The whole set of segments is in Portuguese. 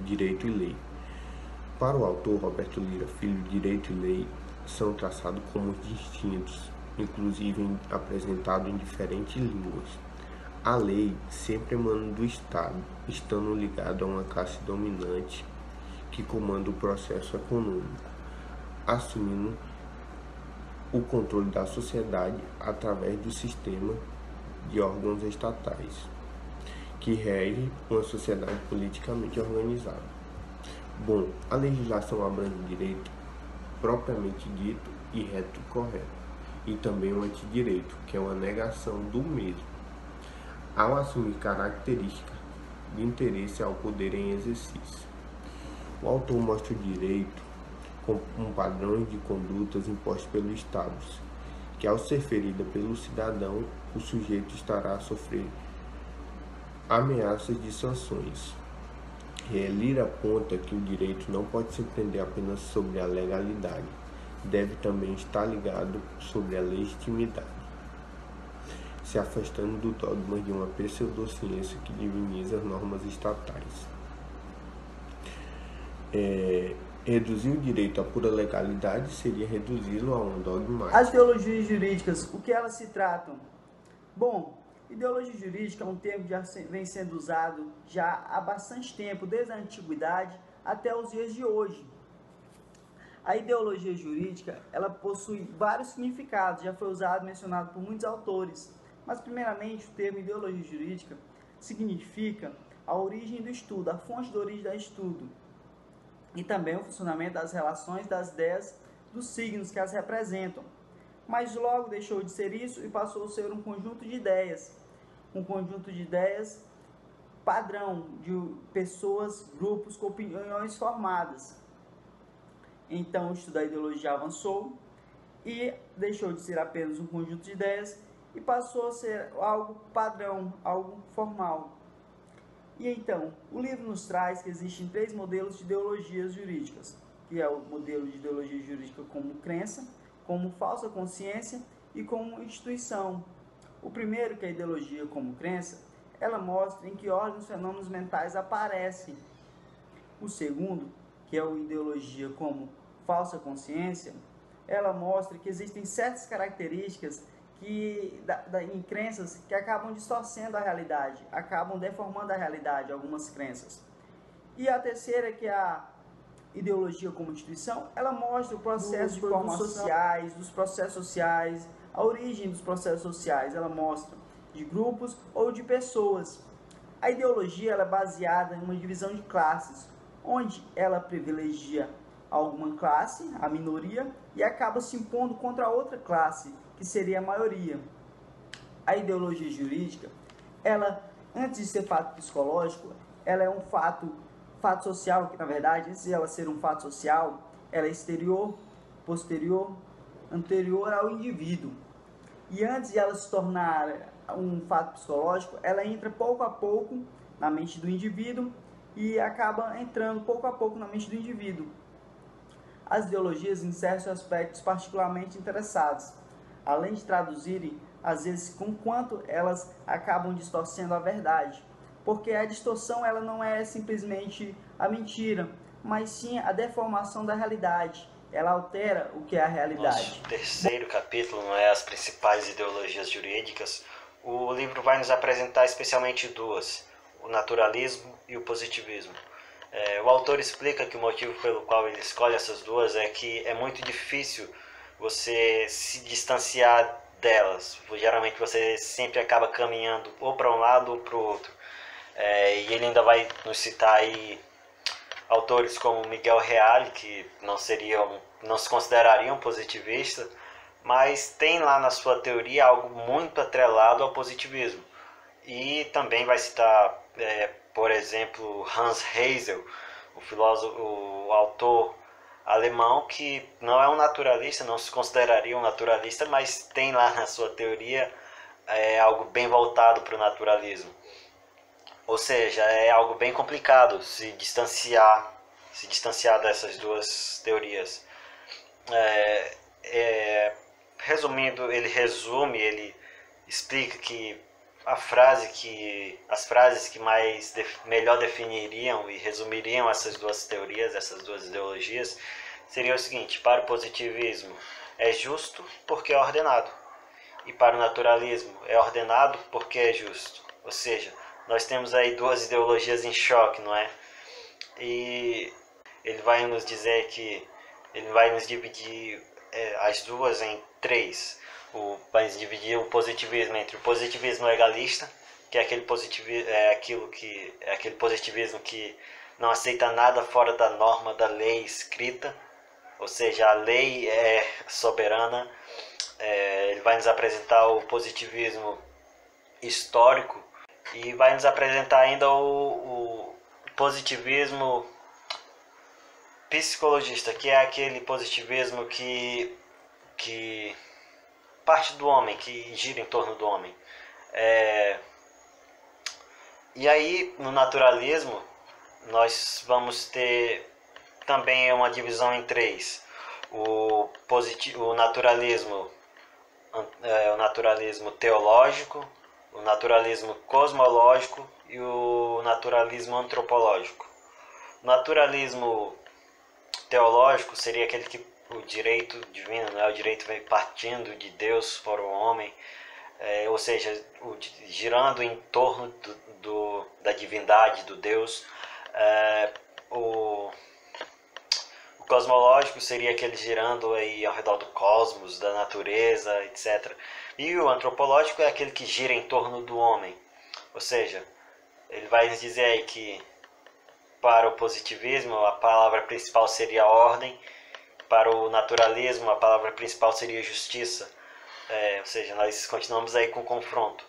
direito e lei. Para o autor Roberto Lira Filho, direito e lei são traçados como distintos, inclusive apresentados em diferentes línguas. A lei sempre emana do Estado, estando ligado a uma classe dominante que comanda o processo econômico, assumindo o controle da sociedade através do sistema de órgãos estatais, que rege uma sociedade politicamente organizada. Bom, a legislação abrange o direito propriamente dito e reto correto, e também o antidireito, que é uma negação do mesmo, ao assumir características de interesse ao poder em exercício. O autor mostra o direito como um padrão de condutas impostos pelo Estado, que ao ser ferida pelo cidadão, o sujeito estará a sofrer ameaças de sanções. Lira aponta que o direito não pode se prender apenas sobre a legalidade, deve também estar ligado sobre a legitimidade, se afastando do dogma de uma pseudociência que diviniza as normas estatais. Reduzir o direito à pura legalidade seria reduzi-lo a um dogma. As ideologias jurídicas, o que elas se tratam? Bom, ideologia jurídica é um termo que já vem sendo usado já há bastante tempo, desde a antiguidade até os dias de hoje. A ideologia jurídica, ela possui vários significados, já foi usado, mencionado por muitos autores. Mas, primeiramente, o termo ideologia jurídica significa a origem do estudo, a fonte da origem do estudo, e também o funcionamento das relações das ideias dos signos que as representam. Mas logo deixou de ser isso e passou a ser um conjunto de ideias padrão de pessoas, grupos com opiniões formadas. Então o estudo da ideologia avançou e deixou de ser apenas um conjunto de ideias e passou a ser algo padrão, algo formal. E então, o livro nos traz que existem 3 modelos de ideologias jurídicas, que é o modelo de ideologia jurídica como crença, como falsa consciência e como instituição. O primeiro, que é a ideologia como crença, ela mostra em que ordem os fenômenos mentais aparecem. O segundo, que é a ideologia como falsa consciência, ela mostra que existem certas características em crenças que acabam distorcendo a realidade, acabam deformando a realidade, algumas crenças. E a terceira, que é a ideologia como instituição, ela mostra o processo de formação sociais, dos processos sociais, a origem dos processos sociais, ela mostra de grupos ou de pessoas. A ideologia ela é baseada em uma divisão de classes, onde ela privilegia alguma classe, a minoria, e acaba se impondo contra a outra classe, que seria a maioria. A ideologia jurídica, ela, antes de ser fato psicológico, ela é um fato social, que na verdade, antes de ela ser um fato social, ela é exterior, posterior, anterior ao indivíduo. E antes de ela se tornar um fato psicológico, ela entra pouco a pouco na mente do indivíduo e acaba entrando pouco a pouco na mente do indivíduo. As ideologias inserem aspectos particularmente interessados, além de traduzirem, às vezes, com quanto elas acabam distorcendo a verdade. Porque a distorção ela não é simplesmente a mentira, mas sim a deformação da realidade. Ela altera o que é a realidade. Nosso terceiro capítulo, não é, as principais ideologias jurídicas, o livro vai nos apresentar especialmente 2, o naturalismo e o positivismo. O autor explica que o motivo pelo qual ele escolhe essas 2 é que é muito difícil você se distanciar delas. Geralmente você sempre acaba caminhando ou para um lado ou para o outro. E ele ainda vai nos citar aí autores como Miguel Reale, que não se considerariam positivistas, mas tem lá na sua teoria algo muito atrelado ao positivismo. E também vai citar, por exemplo, Hans Hegel, o filósofo, o autor alemão, que não é um naturalista, não se consideraria um naturalista, mas tem lá na sua teoria algo bem voltado para o naturalismo. Ou seja, é algo bem complicado se distanciar dessas 2 teorias. Resumindo, ele explica que as frases que melhor definiriam e resumiriam essas duas teorias, essas duas ideologias, seria o seguinte: para o positivismo é justo porque é ordenado, e para o naturalismo é ordenado porque é justo. Ou seja, nós temos aí duas ideologias em choque, não é? E ele vai nos dividir as duas em três. Vai dividir o positivismo entre o positivismo legalista, que é aquele positivismo que não aceita nada fora da norma da lei escrita, ou seja, a lei é soberana. Ele vai nos apresentar o positivismo histórico e vai nos apresentar ainda o positivismo psicologista, que é aquele positivismo que parte do homem, que gira em torno do homem. E aí, no naturalismo, nós vamos ter também uma divisão em três: o naturalismo teológico, o naturalismo cosmológico e o naturalismo antropológico. O naturalismo teológico seria aquele que o direito divino, né? O direito vem partindo de Deus para o homem, ou seja, girando em torno da divindade, do Deus. O cosmológico seria aquele girando aí ao redor do cosmos, da natureza, etc. E o antropológico é aquele que gira em torno do homem. Ou seja, ele vai nos dizer aí que para o positivismo a palavra principal seria ordem, para o naturalismo a palavra principal seria justiça. Ou seja, nós continuamos aí com o confronto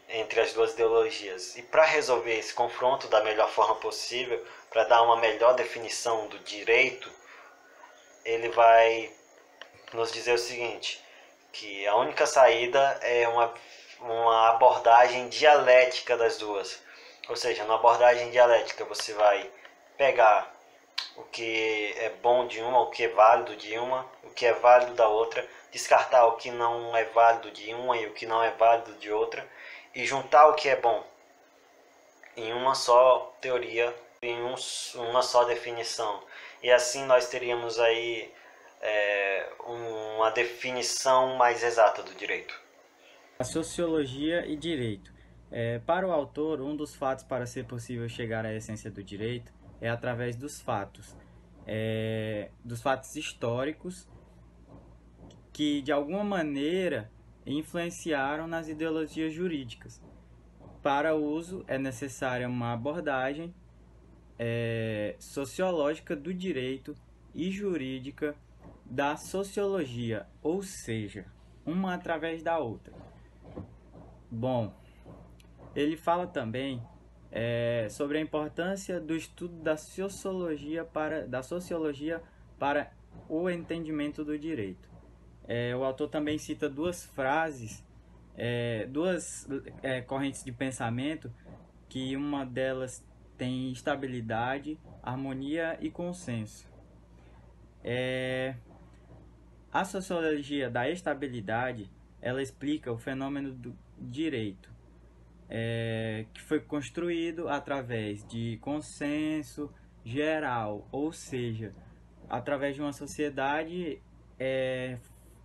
entre as duas ideologias. E para resolver esse confronto da melhor forma possível, para dar uma melhor definição do direito, ele vai nos dizer o seguinte: que a única saída é uma abordagem dialética das duas. Ou seja, na abordagem dialética você vai pegar o que é bom de uma, o que é válido de uma, o que é válido da outra, descartar o que não é válido de uma e o que não é válido de outra, e juntar o que é bom em uma só teoria, em uma só definição. E assim nós teríamos aí uma definição mais exata do direito. A sociologia e direito. Para o autor, um dos fatos para ser possível chegar à essência do direito é através dos fatos históricos que, de alguma maneira, influenciaram nas ideologias jurídicas. Para o uso, é necessária uma abordagem sociológica do direito e jurídica da sociologia, ou seja, uma através da outra. Bom, ele fala também sobre a importância do estudo da sociologia para o entendimento do direito. O autor também cita duas frases, duas correntes de pensamento, que uma delas tem estabilidade, harmonia e consenso. A sociologia da estabilidade, ela explica o fenômeno do direito, que foi construído através de consenso geral, ou seja, através de uma sociedade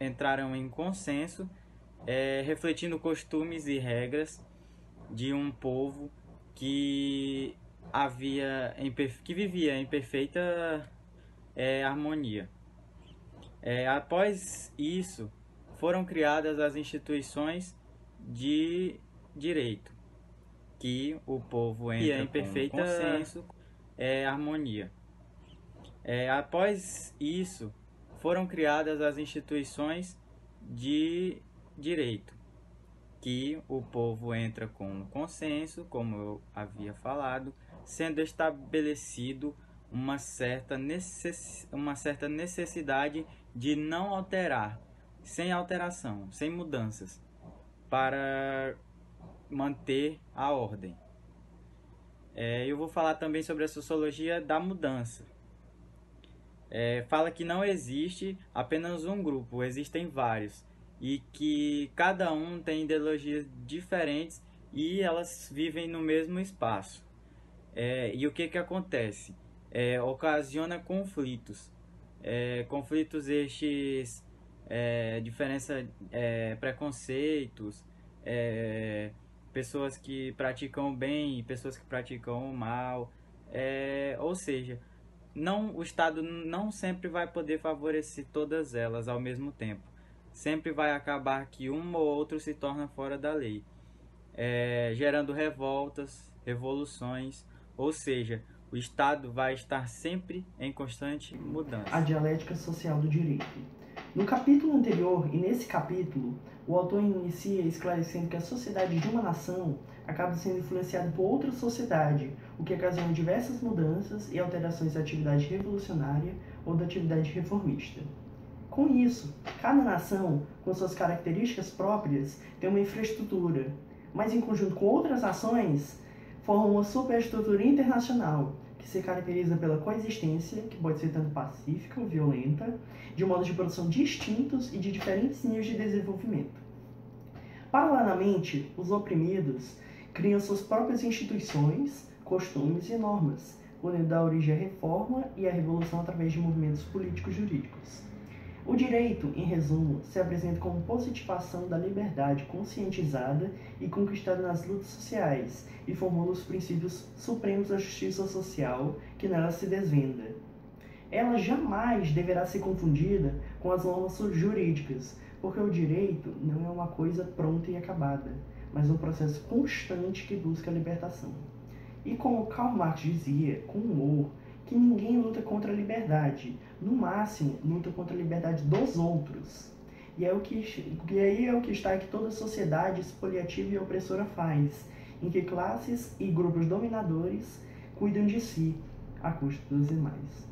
entraram em consenso, refletindo costumes e regras de um povo que vivia em perfeita harmonia. Após isso, foram criadas as instituições de direito, que o povo entra em perfeito consenso, harmonia. Após isso, foram criadas as instituições de direito, que o povo entra com consenso, como eu havia falado, sendo estabelecido uma certa necessidade de não alterar, sem alteração, sem mudanças, para manter a ordem. Eu vou falar também sobre a sociologia da mudança. Fala que não existe apenas um grupo, existem vários, e que cada um tem ideologias diferentes e elas vivem no mesmo espaço. E o que acontece? Ocasiona conflitos. Conflitos estes, preconceitos, pessoas que praticam o bem e pessoas que praticam o mal. Ou seja, o Estado não sempre vai poder favorecer todas elas ao mesmo tempo. Sempre vai acabar que um ou outro se torna fora da lei, gerando revoltas, revoluções, ou seja, o Estado vai estar sempre em constante mudança. A dialética social do direito. No capítulo anterior e nesse capítulo, o autor inicia esclarecendo que a sociedade de uma nação acaba sendo influenciada por outra sociedade, o que ocasiona diversas mudanças e alterações da atividade revolucionária ou da atividade reformista. Com isso, cada nação, com suas características próprias, tem uma infraestrutura, mas em conjunto com outras ações, formam uma superestrutura internacional, que se caracteriza pela coexistência, que pode ser tanto pacífica ou violenta, de modos de produção distintos e de diferentes níveis de desenvolvimento. Paralelamente, os oprimidos criam suas próprias instituições, costumes e normas, podendo dar origem à reforma e à revolução através de movimentos políticos jurídicos. O direito, em resumo, se apresenta como positivação da liberdade conscientizada e conquistada nas lutas sociais e formula os princípios supremos da justiça social que nela se desvenda. Ela jamais deverá ser confundida com as normas jurídicas, porque o direito não é uma coisa pronta e acabada, mas um processo constante que busca a libertação. E como Karl Marx dizia, com humor, que ninguém luta contra a liberdade, no máximo luta contra a liberdade dos outros. E aí é o que está que toda sociedade expoliativa e opressora faz, em que classes e grupos dominadores cuidam de si, à custa dos demais.